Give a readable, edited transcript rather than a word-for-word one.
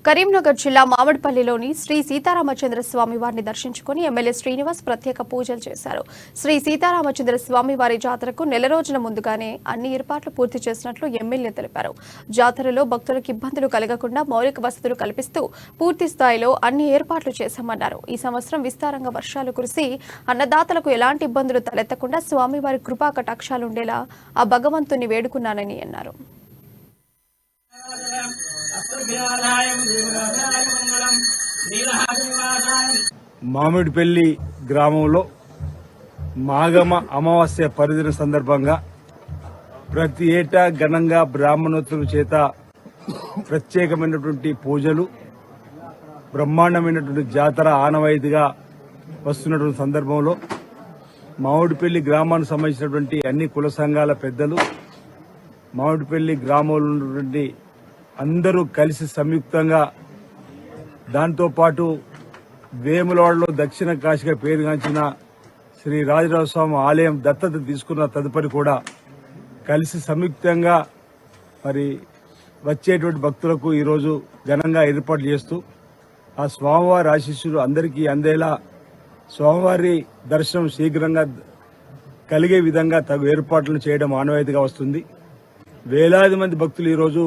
కరీంనగర్ జిల్లా మామిడిపల్లిలోని శ్రీ సీతారామచంద్ర స్వామి వారిని దర్శించుకుని ఎమ్మెల్యే శ్రీనివాస్ ప్రత్యేక పూజలు చేశారు. శ్రీ సీతారామచంద్ర స్వామి వారి జాతరకు నెల రోజుల ముందుగానే అన్ని ఏర్పాట్లు పూర్తి చేసినట్లు ఎమ్మెల్యే తెలిపారు. జాతరలో భక్తులకు ఇబ్బందులు కలగకుండా మౌలిక వసతులు కల్పిస్తూ పూర్తి స్థాయిలో అన్ని ఏర్పాట్లు చేశామన్నారు. ఈ సంవత్సరం విస్తారంగా వర్షాలు కురిసి అన్నదాతలకు ఎలాంటి ఇబ్బందులు తలెత్తకుండా స్వామివారి కృపా కటాక్షాలుండేలా ఆ భగవంతుని వేడుకున్నానని అన్నారు. మామిడిపల్లి గ్రామంలో మాఘమ అమావాస్య పర్వదిన సందర్భంగా ప్రతి ఏటా ఘనంగా బ్రాహ్మణోత్తరుల చేత ప్రత్యేకమైనటువంటి పూజలు, బ్రహ్మాండమైనటువంటి జాతర ఆనవాయితీగా వస్తున్నటువంటి సందర్భంలో మామిడిపల్లి గ్రామానికి సంబంధించినటువంటి అన్ని కుల సంఘాల పెద్దలు, మామిడిపల్లి గ్రామంలో ఉన్నటువంటి అందరూ కలిసి సంయుక్తంగా, దాంతోపాటు వేములవాడలో దక్షిణ కాశీగా పేరుగాంచిన శ్రీ రాజరాజస్వామి ఆలయం దత్తత తీసుకున్న తదుపరి కూడా కలిసి సంయుక్తంగా మరి వచ్చేటువంటి భక్తులకు ఈరోజు ఘనంగా ఏర్పాట్లు చేస్తూ ఆ స్వామివారి ఆశీస్సులు అందరికీ అందేలా స్వామివారి దర్శనం శీఘ్రంగా కలిగే విధంగా తగు ఏర్పాట్లను చేయడం ఆనవాయితీగా వస్తుంది. వేలాది మంది భక్తులు ఈరోజు